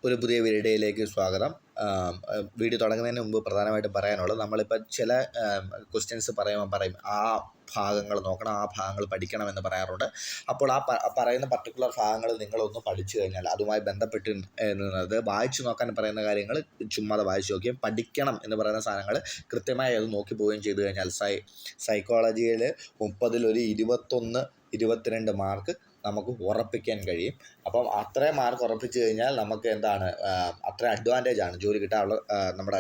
ഒരു പുതിയ വീഡിയോയിലേക്ക് സ്വാഗതം. വീഡിയോ തുടങ്ങുന്നതിന് മുമ്പ് പ്രധാനമായിട്ടും പറയാനുള്ളത്, നമ്മളിപ്പോൾ ചില ക്വസ്റ്റ്യൻസ് പറയും ആ ഭാഗങ്ങൾ നോക്കണം, ആ ഭാഗങ്ങൾ പഠിക്കണമെന്ന് പറയാറുണ്ട്. അപ്പോൾ ആ പറയുന്ന പർട്ടിക്കുലർ ഭാഗങ്ങൾ നിങ്ങളൊന്ന് പഠിച്ചു കഴിഞ്ഞാൽ അതുമായി ബന്ധപ്പെട്ട് വായിച്ചു നോക്കാൻ പറയുന്ന കാര്യങ്ങൾ ചുമ്മാതെ വായിച്ചു നോക്കുകയും പഠിക്കണം എന്ന് പറയുന്ന സാധനങ്ങൾ കൃത്യമായി അത് നോക്കി പോവുകയും ചെയ്തു കഴിഞ്ഞാൽ സൈക്കോളജിയിൽ 30-ൽ ഒരു 21-22 മാർക്ക് നമുക്ക് ഉറപ്പിക്കാൻ കഴിയും. അപ്പം അത്രയും മാർക്ക് ഉറപ്പിച്ച് കഴിഞ്ഞാൽ നമുക്ക് അത്രയും അഡ്വാൻറ്റേജാണ്. ജോലി കിട്ടാനുള്ള നമ്മുടെ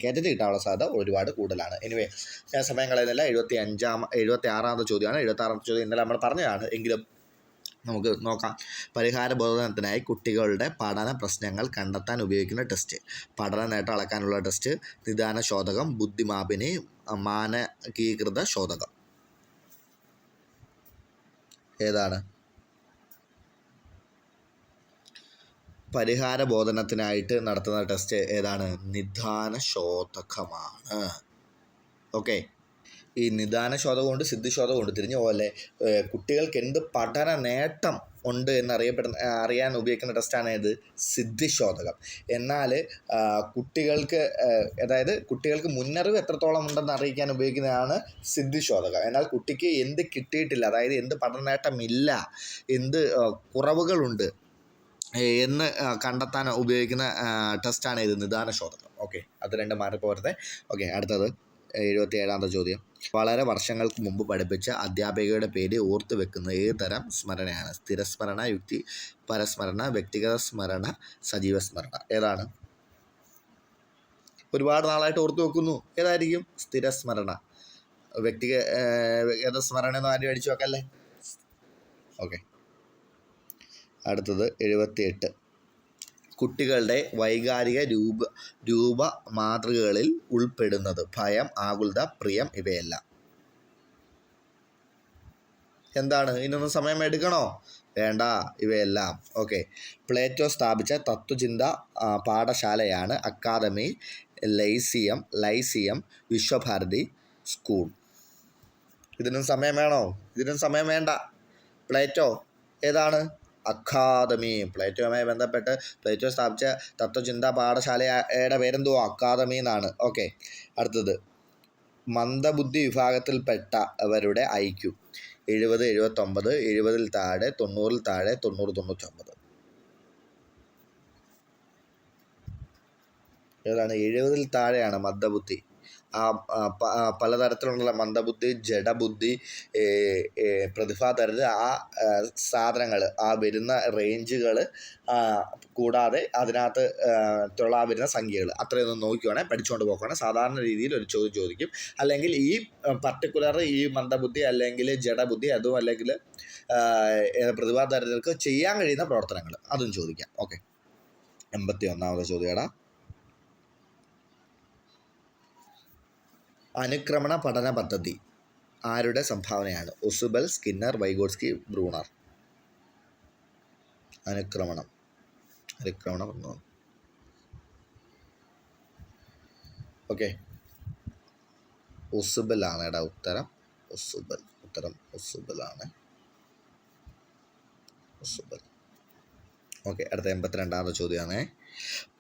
കേറ്ററ്റ് കിട്ടാനുള്ള സാധ്യത ഒരുപാട് കൂടുതലാണ്. എനിവേ, ഞാൻ സമയം കളയുന്നില്ല. 76ാമത്തെ ചോദ്യമാണ്. 76ാമത്തെ ചോദ്യം ഇന്നലെ നമ്മൾ പറഞ്ഞതാണ്, എങ്കിലും നമുക്ക് നോക്കാം. പരിഹാര ബോധനത്തിനായി കുട്ടികളുടെ പഠന പ്രശ്നങ്ങൾ കണ്ടെത്താൻ ഉപയോഗിക്കുന്ന ടെസ്റ്റ്. പഠന നേട്ടം അളക്കാനുള്ള ടെസ്റ്റ്. നിദാന ശോധകം, ബുദ്ധിമാപിനി, മാനകീകൃത ശോധകം. ഏതാണ്? പരിഹാര ബോധനത്തിനായിട്ട് നടത്തുന്ന ടെസ്റ്റ് ഏതാണ്? നിദാന ശോധകമാണ്. ഓക്കെ, ഈ നിദാന ശോധകമുണ്ട്, സിദ്ധിശോധകമുണ്ട്. തിരിഞ്ഞു പോലെ കുട്ടികൾക്ക് എന്ത് പഠന നേട്ടം ഉണ്ട് അറിയാൻ ഉപയോഗിക്കുന്ന ടെസ്റ്റാണ് ഇത് സിദ്ധിശോധകം. എന്നാൽ കുട്ടികൾക്ക് മുന്നറിവ് എത്രത്തോളം ഉണ്ടെന്ന് അറിയിക്കാൻ ഉപയോഗിക്കുന്നതാണ് സിദ്ധിശോധകം. എന്നാൽ കുട്ടിക്ക് എന്ത് കിട്ടിയിട്ടില്ല, അതായത് എന്ത് പഠന നേട്ടമില്ല, എന്ത് കുറവുകളുണ്ട് എന്ന് കണ്ടെത്താൻ ഉപയോഗിക്കുന്ന ടെസ്റ്റാണ് ഇത് നിദാന ശോധകം. ഓക്കെ, അത് 2 മാർക്ക് പോരത്തെ. ഓക്കെ, അടുത്തത് 77ാമത്തെ ചോദ്യം. വളരെ വർഷങ്ങൾക്ക് മുമ്പ് പഠിപ്പിച്ച അധ്യാപികയുടെ പേര് ഓർത്തു വെക്കുന്നത് ഏത് തരം സ്മരണയാണ്? സ്ഥിരസ്മരണ, യുക്തിപരസ്മരണ, വ്യക്തിഗത സ്മരണ, സജീവ സ്മരണ. ഏതാണ്? ഒരുപാട് നാളായിട്ട് ഓർത്തു വെക്കുന്നു. ഏതായിരിക്കും? സ്ഥിരസ്മരണ. വ്യക്തിഗത സ്മരണ എന്ന് ആരും അടിച്ചു വെക്കല്ലേ. ഓക്കെ, അടുത്തത് 78. കുട്ടികളുടെ വൈകാരിക രൂപ മാതൃകകളിൽ ഉൾപ്പെടുന്നത് ഭയം, ആകുലത, പ്രിയം ഇവയെല്ലാം. എന്താണ്? ഇതിനൊന്നും സമയം എടുക്കണോ? വേണ്ട, ഇവയെല്ലാം. ഓക്കെ, പ്ലേറ്റോ സ്ഥാപിച്ച തത്വചിന്ത പാഠശാലയാണ് അക്കാദമി, ലൈസിയം, വിശ്വഭാരതി, സ്കൂൾ. ഇതിനും സമയം വേണോ? ഇതിനും സമയം വേണ്ട. പ്ലേറ്റോ ഏതാണ്? അക്കാദമി. പ്ലേറ്റോയുമായി ബന്ധപ്പെട്ട് പ്ലേറ്റോ സ്ഥാപിച്ച തത്വചിന്താ പാഠശാലയുടെ പേരെന്തുവാ? അക്കാദമി എന്നാണ്. ഓക്കെ, അടുത്തത് മന്ദബുദ്ധി വിഭാഗത്തിൽപ്പെട്ടവരുടെ IQ 70, 79, 70-ൽ താഴെ, 90-ൽ താഴെ, 90, 99. ഏതാണ്? 70-ൽ താഴെയാണ് മന്ദബുദ്ധി. പലതരത്തിലുള്ള മന്ദബുദ്ധി, ജഡബുദ്ധി, പ്രതിഭാതരത്, ആ സാധനങ്ങൾ, ആ വരുന്ന റേഞ്ചുകൾ കൂടാതെ അതിനകത്ത് വരുന്ന സംഖ്യകൾ അത്രയൊന്നും നോക്കുകയാണെങ്കിൽ പഠിച്ചുകൊണ്ട് പോക്കുകയാണെങ്കിൽ സാധാരണ രീതിയിൽ ഒരു ചോദ്യം ചോദിക്കും. അല്ലെങ്കിൽ ഈ പർട്ടിക്കുലർ ഈ മന്ദബുദ്ധി അല്ലെങ്കിൽ ജഡബുദ്ധി, അതും അല്ലെങ്കിൽ പ്രതിഭാതരതകൾക്ക് ചെയ്യാൻ കഴിയുന്ന പ്രവർത്തനങ്ങൾ അതും ചോദിക്കാം. ഓക്കെ, 81ാമത്തെ ചോദ്യമാണ്. അനുക്രമണ പഠന പദ്ധതി ആരുടെ സംഭാവനയാണ്? Ausubel, Skinner, Vygotsky, Bruner. അനുക്രമണം. ഓക്കെ, ഒസുബലാണ് ഉത്തരം. ഒസുബലാണ്. ഓക്കെ, അടുത്ത 82ാമത്തെ ചോദ്യമാണ്.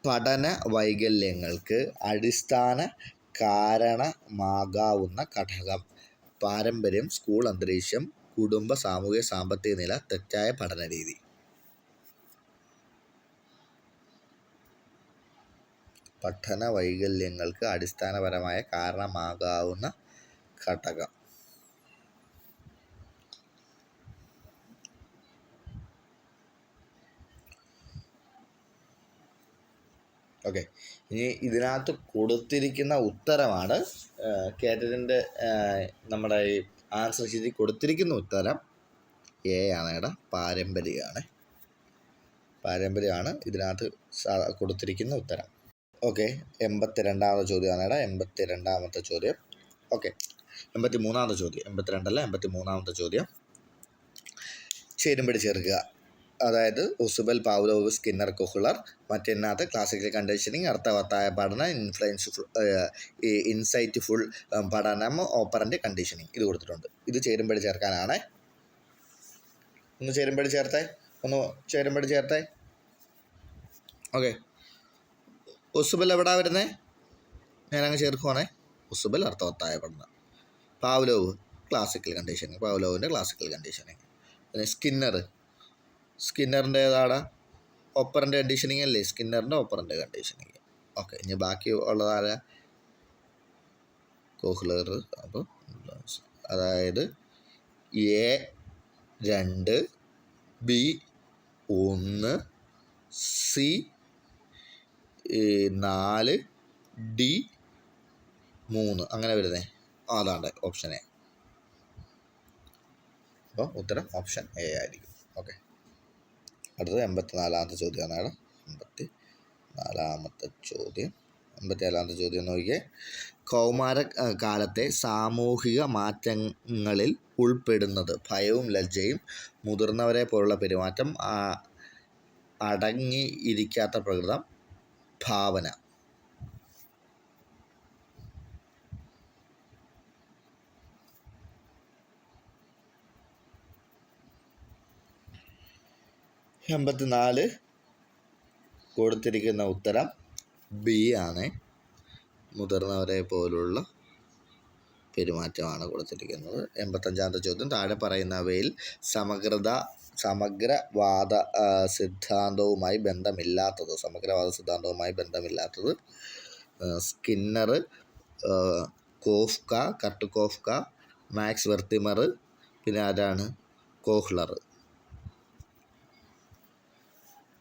പഠന വൈകല്യങ്ങൾക്ക് അടിസ്ഥാന കാരണമാകാവുന്ന ഘടകം. പാരമ്പര്യം, സ്കൂൾ അന്തരീക്ഷം, കുടുംബ സാമൂഹിക സാമ്പത്തിക നില, തെറ്റായ പഠന രീതി. പഠന വൈകല്യങ്ങൾക്ക് അടിസ്ഥാനപരമായ കാരണമാകാവുന്ന ഘടകം. ഓക്കെ, ഇനി ഇതിനകത്ത് കൊടുത്തിരിക്കുന്ന ഉത്തരമാണ് കേറ്ററ്റിൻ്റെ നമ്മുടെ ഈ ആൻസർ ഷീറ്റിൽ കൊടുത്തിരിക്കുന്ന ഉത്തരം A ആണ്. പാരമ്പര്യമാണ് ഇതിനകത്ത് കൊടുത്തിരിക്കുന്ന ഉത്തരം. ഓക്കെ, 82ാമത്തെ ചോദ്യമാണ്. 82ാമത്തെ ചോദ്യം. ഓക്കെ, 83ാമത്തെ ചോദ്യം. 82 അല്ല, 83ാമത്തെ ചോദ്യം. ചേരുംപടി ചേർക്കുക. അതായത് ഒസുബൽ, പാവ്ലോവ്, സ്കിന്നർ, കൊഹ്ലർ. മറ്റേതിനകത്ത് ക്ലാസിക്കൽ കണ്ടീഷനിങ്, അർത്ഥവത്തായ പഠനം, ഇൻസൈറ്റ്ഫുൾ പഠനം, ഓപ്പറൻ്റ് കണ്ടീഷനിങ്. ഇത് കൊടുത്തിട്ടുണ്ട്. ഇത് ചേരുംപടി ചേർക്കാനാണ്. ഒന്ന് ചേരുംപടി ചേർത്തേ. ഓക്കെ. ഒസുബൽ എവിടാ വരുന്നത്? ഞാനങ്ങ് ചേർക്കുവാണേ. ഒസുബൽ അർത്ഥവത്തായ പഠനം. പാവ്ലോവ് ക്ലാസിക്കൽ കണ്ടീഷനിങ്, പാവ്ലോവിൻ്റെ ക്ലാസിക്കൽ കണ്ടീഷനിങ്. പിന്നെ സ്കിന്നറിൻ്റെ ഏതാണ്? ഓപ്പറൻ്റ് കണ്ടീഷനിങ് അല്ലേ? സ്കിന്നറിൻ്റെ ഓപ്പറൻ്റ് കണ്ടീഷനിങ്. ഓക്കെ. ഇനി ബാക്കി ഉള്ളതാര? കോഹ്ലർ. അപ്പോൾ അതായത് A2, B1, C4, D3 അങ്ങനെ വരുന്നേ. അതാണ്ട് ഓപ്ഷൻ എ. അപ്പോൾ ഉത്തരം ഓപ്ഷൻ എ ആയിരിക്കും. ഓക്കെ. അടുത്തത് 84-ാമത്തെ ചോദ്യമാണ്. 84-ാമത്തെ ചോദ്യം നോക്കിയേ. കൗമാര കാലത്തെ സാമൂഹിക മാറ്റങ്ങളിൽ ഉൾപ്പെടുന്നത് ഭയവും ലജ്ജയും, മുതിർന്നവരെ പോലുള്ള പെരുമാറ്റം, അടങ്ങിയിരിക്കാത്ത പ്രകൃതം, ഭാവന. കൊടുത്തിരിക്കുന്ന ഉത്തരം ബി ആണ്. മുതിർന്നവരെ പോലുള്ള പെരുമാറ്റമാണ് കൊടുത്തിരിക്കുന്നത്. 85-ാമത്തെ ചോദ്യം. താഴെ പറയുന്നവയിൽ സമഗ്രവാദ സിദ്ധാന്തവുമായി ബന്ധമില്ലാത്തത് Skinner, Koffka, Kurt Koffka, Max Wertheimer, പിന്നെ ആരാണ്? Kohler,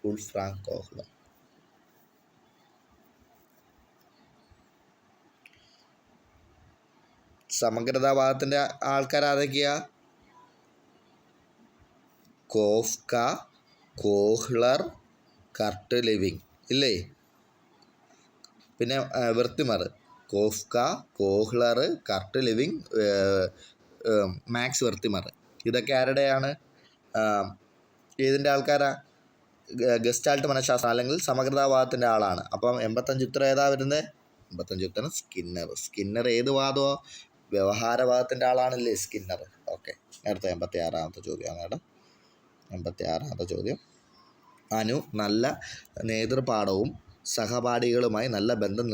Wolfgang Kohler. സമഗ്രതാവാദത്തിൻ്റെ ആൾക്കാരാതൊക്കെയാ? കോഫ്ക, കോഹ്ലർ, കർട്ട് ലിവിങ് ഇല്ലേ? പിന്നെ Wertheimer. Koffka, Kohler, Kurt Lewin, Max Wertheimer. ഇതൊക്കെ ആരുടെയാണ്? ഏതിൻ്റെ ആൾക്കാരാ? ഗസ്റ്റാൾട്ട് മനഃശാസ്ത്രം അല്ലെങ്കിൽ സമഗ്രതാവാദത്തിൻ്റെ ആളാണ്. അപ്പം 85 ഉത്തരം ഏതാ വരുന്നത്? 85 ഉത്തരം സ്കിന്നർ. ഏത് വാദമോ? വ്യവഹാരവാദത്തിൻ്റെ ആളാണല്ലേ സ്കിന്നർ. ഓക്കെ. അടുത്ത 86-ാമത്തെ ചോദ്യമാണ്. 86-ാമത്തെ ചോദ്യം. അനു നല്ല നേതൃപാഠവും സഹപാഠികളുമായി നല്ല ബന്ധം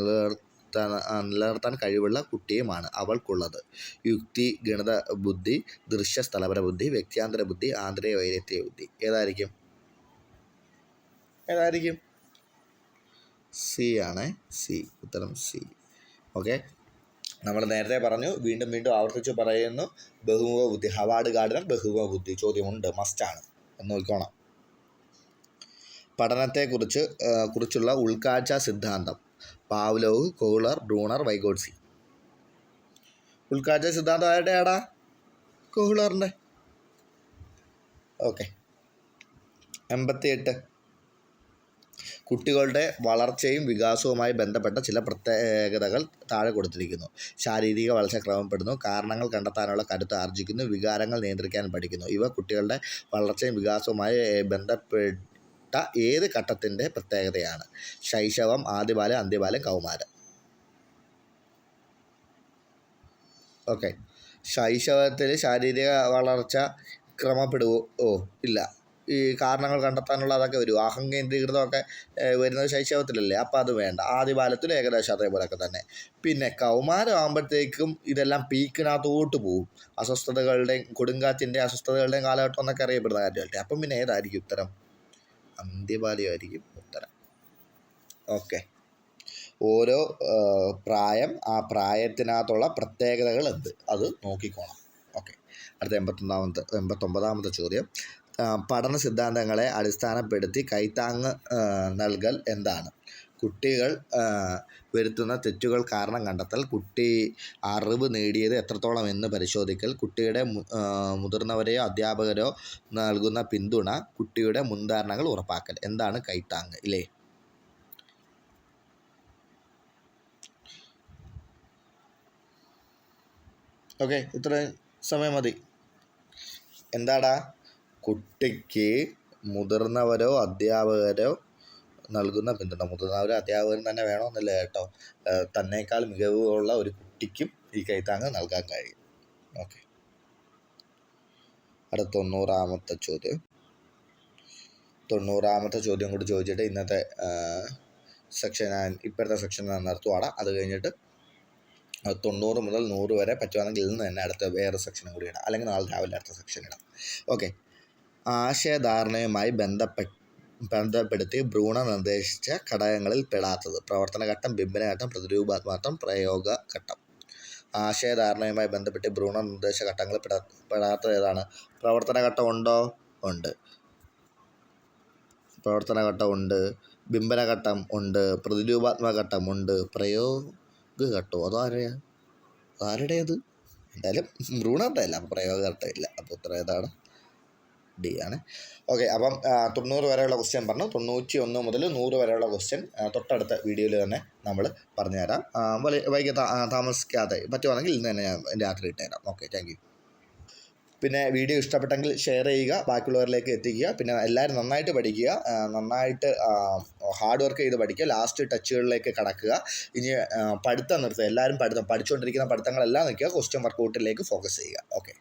നിലനിർത്താൻ കഴിവുള്ള കുട്ടിയുമാണ്. അവൾക്കുള്ളത് യുക്തി, ഗണിത ബുദ്ധി, ദൃശ്യ സ്ഥലപര ബുദ്ധി, വ്യക്തിയാന്തര ബുദ്ധി, ആന്തരിക വൈരുദ്ധ്യ ബുദ്ധി. ഏതായിരിക്കും? സി ആണ്. സി. ഉത്തരം സി. ഓക്കെ. നമ്മൾ നേരത്തെ പറഞ്ഞു, വീണ്ടും ആവർത്തിച്ച് പറയുന്നു, ബഹുമുഖ ബുദ്ധി. ഹവാർഡ് ഗാർഡനർ ബഹുമുഖ ബുദ്ധി ചോദ്യമുണ്ട്, മസ്റ്റാണ് എന്ന് നോക്കണം. പഠനത്തെക്കുറിച്ചുള്ള ഉൾക്കാഴ്ച സിദ്ധാന്തം. Pavlov, Kohler, Bruner, Vygotsky. ഉൾക്കാഴ്ച സിദ്ധാന്തം ആരുടെയാടാ? കോഹ്ലറിൻ്റെ. ഓക്കെ. 88. കുട്ടികളുടെ വളർച്ചയും വികാസവുമായി ബന്ധപ്പെട്ട ചില പ്രത്യേകതകൾ താഴെ കൊടുത്തിരിക്കുന്നു. ശാരീരിക വളർച്ച ക്രമപ്പെടുന്നു, കാരണങ്ങൾ കണ്ടെത്താനുള്ള കരുത്ത് ആർജിക്കുന്നു, വികാരങ്ങൾ നിയന്ത്രിക്കാൻ പഠിക്കുന്നു. ഇവ കുട്ടികളുടെ വളർച്ചയും വികാസവുമായി ബന്ധപ്പെട്ട ഏത് ഘട്ടത്തിൻ്റെ പ്രത്യേകതയാണ്? ശൈശവം, ആദ്യബാല്യം, അന്ത്യബാല്യം, കൗമാരം. ഓക്കെ. ശൈശവത്തിൽ ശാരീരിക വളർച്ച ക്രമപ്പെടുവോ? ഇല്ല. ഈ കാരണങ്ങൾ കണ്ടെത്താനുള്ള അതൊക്കെ വരും. അഹംകേന്ദ്രീകൃതമൊക്കെ വരുന്നത് ശൈശവത്തിലല്ലേ, അപ്പോൾ അത് വേണ്ട. ആദ്യബാല്യത്തിൽ ഏകദേശം അതേപോലെയൊക്കെ തന്നെ. പിന്നെ കൗമാരം ആകുമ്പോഴത്തേക്കും ഇതെല്ലാം പീക്കിനകത്തോട്ട് പോകും. അസ്വസ്ഥതകളുടെയും കൊടുങ്കാറ്റിൻ്റെ അസ്വസ്ഥതകളുടെയും കാലഘട്ടം എന്നൊക്കെ അറിയപ്പെടുന്ന കാര്യമല്ലേ. അപ്പം പിന്നെ ഏതായിരിക്കും ഉത്തരം? അന്ത്യബാല്യമായിരിക്കും ഉത്തരം. ഓക്കെ. ഓരോ പ്രായം, ആ പ്രായത്തിനകത്തുള്ള പ്രത്യേകതകൾ എന്ത്, അത് നോക്കിക്കോണം. ഓക്കെ. അടുത്ത 89-ാമത്തെ ചോദ്യം. പഠന സിദ്ധാന്തങ്ങളെ അടിസ്ഥാനപ്പെടുത്തി കൈത്താങ്ങ് നൽകൽ എന്താണ്? കുട്ടികൾ വരുത്തുന്ന തെറ്റുകൾ കാരണം കണ്ടെത്തൽ, കുട്ടി അറിവ് നേടിയത് എത്രത്തോളം എന്ന് പരിശോധിക്കൽ, കുട്ടിയുടെ മുതിർന്നവരെയോ അധ്യാപകരോ നൽകുന്ന പിന്തുണ, കുട്ടിയുടെ മുൻധാരണകൾ ഉറപ്പാക്കൽ. എന്താണ് കൈത്താങ്ങ് ഇല്ലേ? ഓക്കെ. ഇത്രയും സമയം മതി. എന്താടാ? കുട്ടിക്ക് മുതിർന്നവരോ അധ്യാപകരോ നൽകുന്ന പിന്തുണ. മുതിർന്നവരോ അധ്യാപകരും തന്നെ വേണമെന്നില്ല കേട്ടോ. തന്നേക്കാൾ മികവുള്ള ഒരു കുട്ടിക്കും ഈ കൈത്താങ്ങ് നൽകാൻ കഴിയും. ഓക്കെ. അടുത്ത 90-ാമത്തെ ചോദ്യം. 90ാമത്തെ ചോദ്യം കൂടി ചോദിച്ചിട്ട് ഇന്നത്തെ സെക്ഷൻ ഇപ്പോഴത്തെ സെക്ഷൻ നിർത്തുവാണ്. അത് കഴിഞ്ഞിട്ട് 90 മുതൽ 100 വരെ പറ്റുവാണെങ്കിൽ ഇന്ന് തന്നെ അടുത്ത വേറെ സെക്ഷനും കൂടി ഇടാം, അല്ലെങ്കിൽ നാളെ രാവിലെ അടുത്ത സെക്ഷൻ ഇടാം. ഓക്കെ. ആശയധാരണയുമായി ബന്ധപ്പെടുത്തി ഭ്രൂണ നിർദ്ദേശിച്ച ഘടകങ്ങളിൽ പെടാത്തത്: പ്രവർത്തനഘട്ടം, ബിംബനഘട്ടം, പ്രതിരൂപാത്മകം, പ്രയോഗഘട്ടം. ആശയധാരണയുമായി ബന്ധപ്പെട്ട് ഭ്രൂണ നിർദ്ദേശ ഘട്ടങ്ങളിൽ പെടാത്തത് ഏതാണ്? പ്രവർത്തനഘട്ടം ഉണ്ടോ? ഉണ്ട്. പ്രവർത്തനഘട്ടം ഉണ്ട്, ബിംബനഘട്ടം ഉണ്ട്, പ്രതിരൂപാത്മക ഘട്ടം ഉണ്ട്, പ്രയോഗഘട്ടം ആരുടേത്? എന്തായാലും ഭ്രൂണഘട്ടമില്ല, അപ്പോൾ പ്രയോഗഘട്ടം ഇല്ല. അപ്പോൾ ഉത്തരം ഏതാണ്? ഡി ആണ്. ഓക്കെ. അപ്പം 90 വരെയുള്ള ക്വസ്റ്റ്യൻ പറഞ്ഞു. 91 മുതൽ 100 വരെയുള്ള ക്വസ്റ്റ്യൻ തൊട്ടടുത്ത വീഡിയോയിൽ തന്നെ നമ്മൾ പറഞ്ഞുതരാം. വൈകി താമസിക്കാതെ പറ്റുവാണെങ്കിൽ ഇന്ന് തന്നെ ഞാൻ രാത്രി ഇട്ടുതരാം. Okay, thank you. പിന്നെ വീഡിയോ ഇഷ്ടപ്പെട്ടെങ്കിൽ ഷെയർ ചെയ്യുക, ബാക്കിയുള്ളവരിലേക്ക് എത്തിക്കുക. പിന്നെ എല്ലാവരും നന്നായിട്ട് പഠിക്കുക, നന്നായിട്ട് ഹാർഡ് വർക്ക് ചെയ്ത് പഠിക്കുക, ലാസ്റ്റ് ടച്ചുകളിലേക്ക് കടക്കുക. ഇനി പഠിത്തം നിർത്തുക. എല്ലാവരും പഠിച്ചുകൊണ്ടിരിക്കുന്ന പഠിത്തങ്ങളെല്ലാം നിൽക്കുക, ക്വസ്റ്റ്യൻ വർക്കൗട്ടിലേക്ക് ഫോക്കസ് ചെയ്യുക. ഓക്കെ.